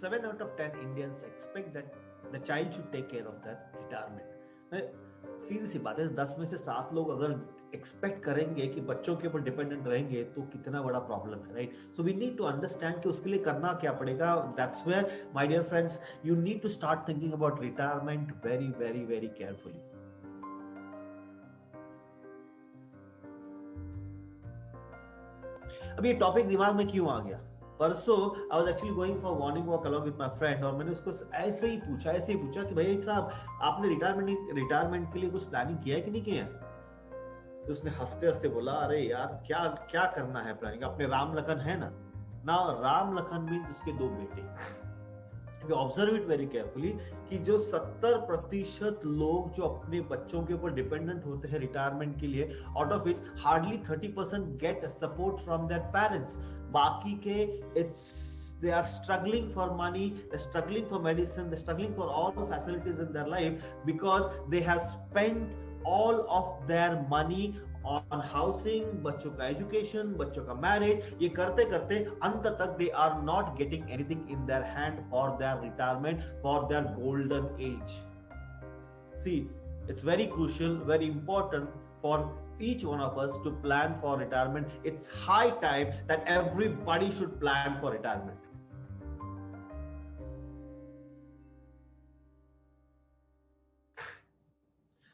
7 out of 10 Indians expect that the child should take care of their retirement. सीधी सी बात है, 10 में से 7 लोग अगर एक्सपेक्ट करेंगे कि बच्चों के ऊपर डिपेंडेंट रहेंगे तो कितना बड़ा प्रॉब्लम है, right? So we need to understand कि उसके लिए करना क्या पड़ेगा. That's where my dear friends you need to start thinking about retirement very very very carefully. अब ये टॉपिक दिमाग में क्यों आ गया? परसों I was actually going for morning walk along with my friend, और मैंने उसको ऐसे ही पूछा कि भाई साहब आपने रिटायरमेंट के लिए कुछ प्लानिंग किया है कि नहीं किया है? तो उसने हंसते हंसते बोला, अरे यार क्या क्या करना है प्लानिंग, अपने राम लखन है ना. राम लखन मीन्स उसके 2 बेटे. ऑब्जर्व इट वेरी केयरफुली कि जो 70% लोग जो अपने बच्चों के ऊपर डिपेंडेंट होते हैं रिटायरमेंट के लिए, out of which hardly 30% get support from their parents. बाकी के they are struggling for money, they're struggling for medicine, they're struggling for all the facilities in their life because they have spent all of their money on housing, बच्चों का education, बच्चों का marriage. ये करते करते अंत तक they are not getting anything in their hand for their retirement, for their golden age. See, it's very crucial, very important for each one of us to plan for retirement. It's high time that everybody should plan for retirement.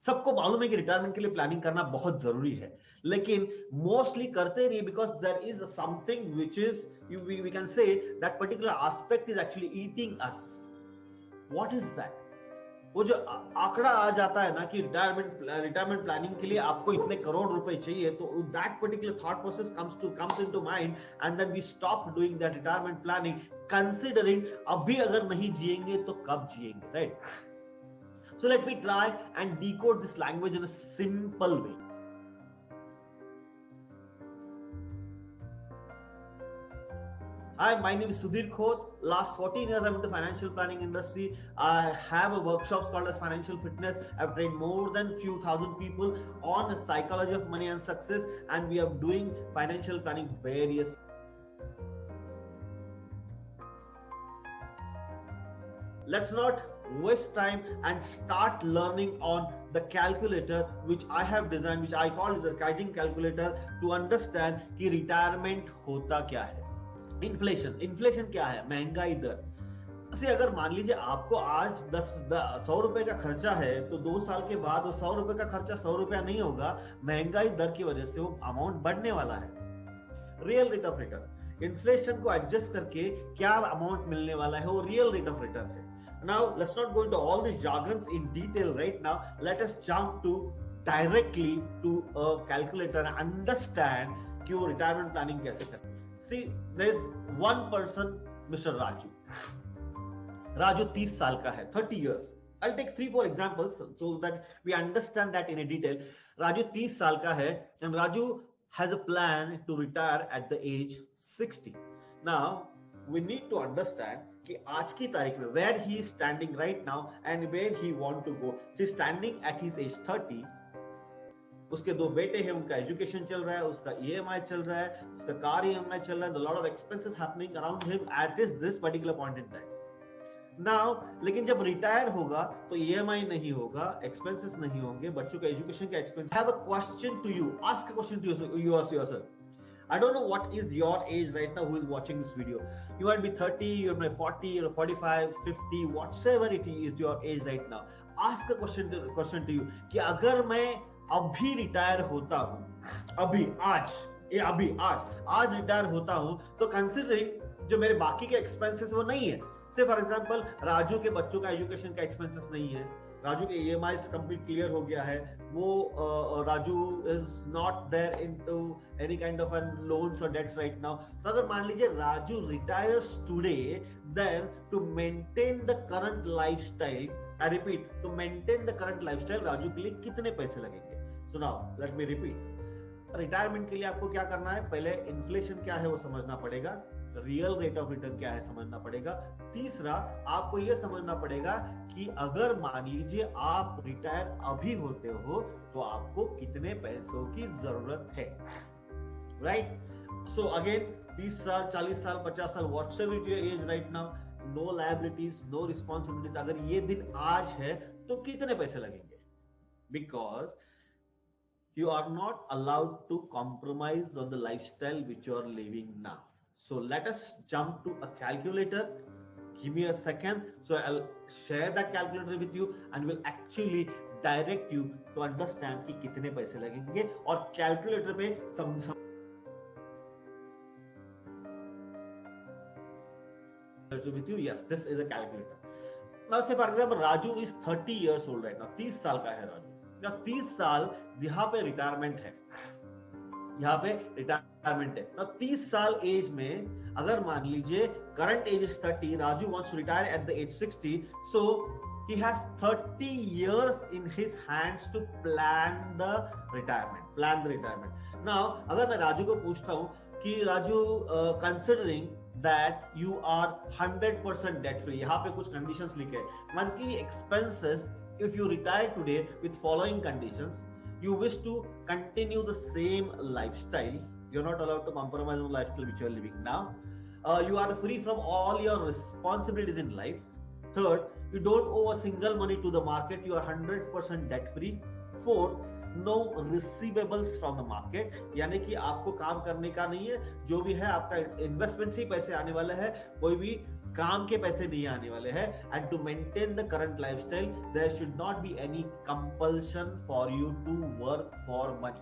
सबको मालूम है कि retirement के लिए planning करना बहुत जरूरी है, लेकिन मोस्टली करते नहीं because there is something which is we can say that particular aspect is actually eating us. What is that? वो जो आंकड़ा आ जाता है ना कि रिटायरमेंट प्लानिंग के लिए आपको इतने करोड़ रुपए चाहिए, तो that particular thought process comes into mind and then we stop doing that retirement planning, considering अभी अगर नहीं जिएंगे तो कब जिएंगे, right? So let me try and decode this language in a simple way. Hi, my name is Sudhir Khote. Last 14 years I'm into financial planning industry. I have a workshops called as Financial Fitness. I've trained more than few thousand people on psychology of money and success, and we are doing financial planning various. Let's not waste time and start learning on the calculator which I have designed, which I call the Kaizen calculator, to understand कि retirement होता क्या है. Inflation क्या है? महंगाई दर से. अगर मान लीजिए आपको आज 100 रुपए का खर्चा है, तो 2 साल के बाद वो 100 रुपए का खर्चा 100 रुपया नहीं होगा. महंगाई दर की वजह से वो अमाउंट बढ़ने वाला है. Real rate of return, inflation को एडजस्ट करके क्या अमाउंट मिलने वाला है, वो रियल रेट ऑफ रिटर्न है. Now let's not go into all these jargons in detail right now. Let us jump to directly to a calculator and understand कि वो retirement planning कैसे करें. See, there is one person, Mr. Raju. Raju 30 साल का है, 30 years. I'll take 3-4 examples so that we understand that in a detail. Raju 30 साल का है and Raju has a plan to retire at the age 60. Now we need to understand कि आज की तारीख में where he is standing right now and where he want to go. So he's standing at his age 30. उसके 2 बेटे हैं, उनका education चल रहा है, उसका EMI चल रहा है, उसका कार EMI चल रहा है, lot of expenses happening around him at this particular point in time. Now, लेकिन जब रिटायर होगा तो EMI नहीं होगा, expenses नहीं होंगे, बच्चों का एजुकेशन का expense. I have a question to you. Ask a question to yourself. I don't know what is your age right now who is watching this video. You might be 30, you might be 40, or 45, 50, whatever it is your age right now. Ask a question to you कि अगर मैं अभी retire होता हूँ, अभी आज retire होता हूँ, तो कंसिडरिंग जो मेरे बाकी के एक्सपेंसेस वो नहीं है. से फॉर एग्जांपल राजू के बच्चों का एजुकेशन का एक्सपेंसेस नहीं है, राजू के EMI कंप्लीट क्लियर हो गया है, वो Raju is not there into any kind of an loans और डेट्स राइट नाउ. तो अगर मान लीजिए Raju retires today, then to maintain the current lifestyle, I repeat, to maintain the current lifestyle Raju के लिए कितने पैसे लगेंगे? So now let me repeat. Retirement के लिए आपको क्या करना है? पहले इन्फ्लेशन क्या है वो समझना पड़ेगा, रियल रेट ऑफ रिटर्न क्या है समझना पड़ेगा. तीसरा, आपको यह समझना पड़ेगा कि अगर मान लीजिए आप रिटायर अभी होते हो तो आपको कितने पैसों की जरूरत है, राइट? सो अगेन 30 साल, 40 साल, 50 साल, whatever your age right now, no liabilities, no responsibilities, अगर ये दिन आज है तो कितने पैसे लगेंगे? Because you are not allowed to compromise on the lifestyle which you are living now. So let us jump to a calculator. Give me a second, so I'll share that calculator with you and will actually direct you to understand कि कितने पैसे लगेंगे, और calculator में with you. Yes, this is a calculator. Now say for example Raju is 30 years old right now. 30 साल का है राजू। 30 साल यहाँ पे रिटायरमेंट है, यहाँ पे रिटायरमेंट है ना। 30 साल एज में अगर मान लीजिए current age is 30, Raju wants to retire at the age 60, so he has 30 years in his hands to plan the retirement. Now अगर मैं राजू को पूछता हूँ कि Raju considering that you are 100% debt free, यहाँ पे कुछ conditions लिखे हैं, monthly expenses. If you retire today with following conditions, you wish to continue the same lifestyle. You're not allowed to compromise on the lifestyle which you're living now. You are free from all your responsibilities in life. Third, you don't owe a single money to the market. You are 100% debt free. Fourth, no receivables from the market, यानी कि आपको काम करने का नहीं है, जो भी है आपका इन्वेस्टमेंट से ही पैसे आने वाले हैं, कोई भी काम के पैसे नहीं आने वाले हैं। And to maintain the current lifestyle there should not be any compulsion for you to work for money.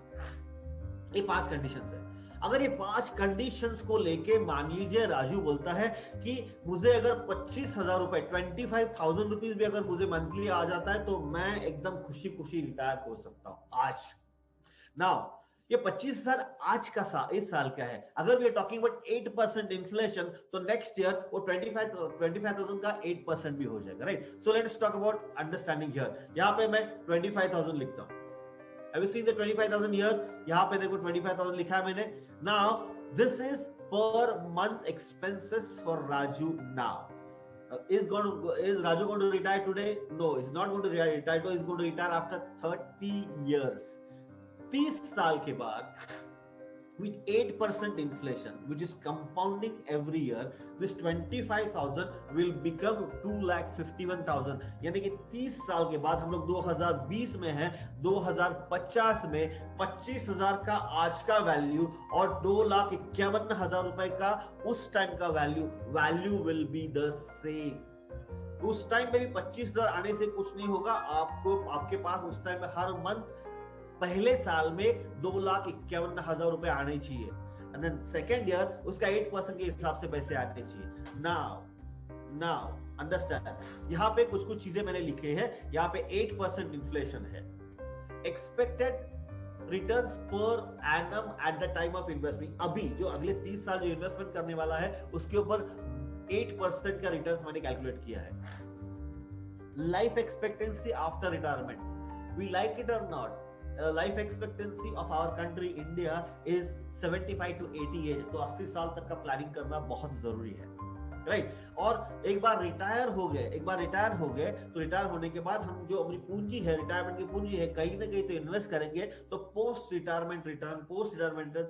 ये 5 कंडीशंस है। अगर ये 5 कंडीशंस को लेके मान लीजिए राजू बोलता है कि मुझे अगर 25,000 रुपए 25,000 रुपीज भी अगर मुझे मंथली आ जाता है तो मैं एकदम खुशी खुशी रिटायर हो सकता हूं आज। नाउ ये 25,000 आज का इस साल का है। अगर we are talking about 8% inflation, तो नेक्स्ट ईयर वो 25,000 का 8% भी हो जाएगा, right? So let's talk about understanding here. यहाँ पे मैं 25,000 लिखता हूँ। Have you seen the 25,000 here? यहाँ पे देखो 25,000 लिखा है मैंने। Now this is per month expenses for Raju now. Is Raju going to retire today? No, he's not going to retire. He's going to retire after 30 years. 30 साल के बाद with 8% inflation, which is compounding every year, this 25,000 will become 2,51,000. यानी कि 30 साल के बाद हम लोग 2020 में हैं, 2050 में 25,000 का आज का वैल्यू और 2,51,000 रुपए का उस टाइम का value will be the same. उस टाइम पे भी 25,000 आने से कुछ नहीं होगा, आपके पास उस टाइम में हर मंथ पहले साल में 2,51,000 रुपए आने चाहिए, एंड देन सेकेंड ईयर उसका 8% के हिसाब से पैसे आने चाहिए। नाउ अंडरस्टैंड, यहाँ पे कुछ चीजें मैंने लिखे हैं। यहाँ पे 8% इन्फ्लेशन है। Expected returns per annum at the time of investment, अभी जो अगले 30 साल जो इन्वेस्टमेंट करने वाला है उसके ऊपर 8% का रिटर्न्स मैंने कैलकुलेट किया है। Life expectancy after retirement, we like it और not, life expectancy of our country India is 75 to 80 age, तो 80 साल तक का प्लानिंग करना बहुत जरूरी है, राइट? और एक बार रिटायर हो गए तो रिटायर होने के बाद हम जो अपनी पूंजी है, रिटायरमेंट की पूंजी है, कहीं ना कहीं तो इन्वेस्ट करेंगे। तो पोस्ट रिटायरमेंट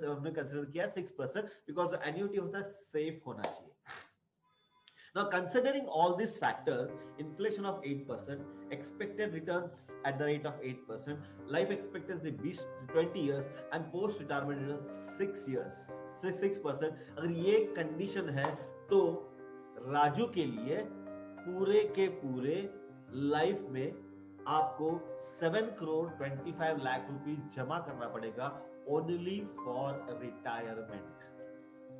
हमने कंसिडर किया 6%, बिकॉज एन्युटी होता है, सेफ होना चाहिए। Now, considering all these factors, inflation of 8%, expected returns at the rate of 8%, life expectancy 20 years, and post-retirement returns 6%, अगर ये condition है तो राजू के लिए पूरे के पूरे लाइफ में आपको 7 crore 25 lakh रुपीस जमा करना पड़ेगा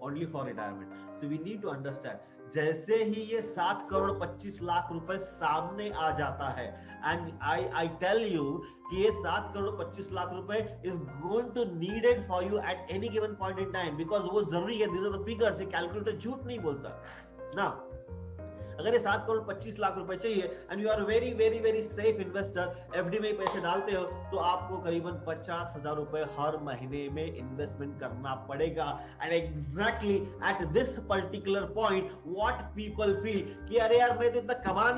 only for retirement. So we need to understand, जैसे ही ये 7 करोड़ 25 लाख रुपए सामने आ जाता है, एंड आई टेल यू कि ये 7 करोड़ 25 लाख रुपए is going to needed for you at any given point in time, because वो जरूरी है। This are the figures, calculator झूठ नहीं बोलता ना। अगर ये 7 करोड़ 25 लाख रुपए चाहिए and you are very very very safe investor, FD में पैसे डालते हो, तो आपको करीबन 50,000 रुपए हर महीने में इन्वेस्टमेंट करना पड़ेगा। And exactly at this particular point what people feel कि अरे यार मैं तो इतना कमा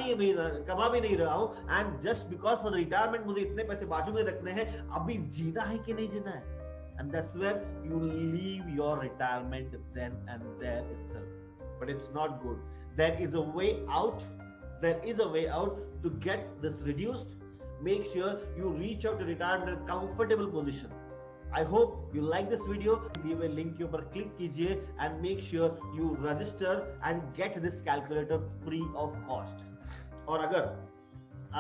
भी नहीं रहा हूं, and just because for retirement मुझे इतने पैसे बाजू में रखने हैं, अभी जीना है कि नहीं जीना है, and that's where you leave your retirement then and there itself. But it's not good. there is a way out. There is a way out to get this reduced. Make sure you reach out to retirement in a comfortable position. I hope you like this video. दिए हुए link के ऊपर click कीजिए and make sure you register and get this calculator free of cost. और अगर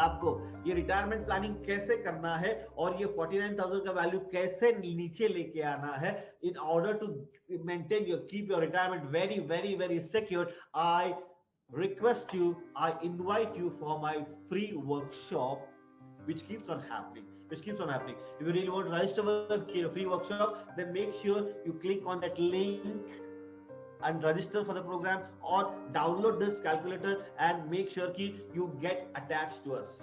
आपको ये retirement planning कैसे करना है और ये 49,000 का वैल्यू कैसे नीचे लेके आना है in order to maintain your keep your retirement very very very secure, I request you, I invite you for my free workshop which keeps on happening. If you really want to register for a free workshop, then make sure you click on that link and register for the program, or download this calculator and make sure you get attached to us.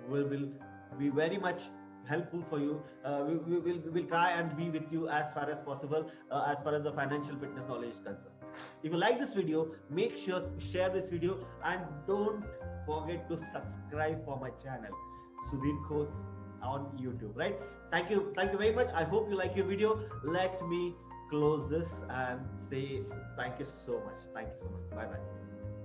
We will be very much helpful for you. We will try and be with you as far as possible as far as the financial fitness knowledge is concerned. If you like this video, make sure to share this video and don't forget to subscribe for my channel, Sudhir Khoth on YouTube, right? Thank you very much. I hope you like your video. Let me close this and say thank you so much. Bye bye.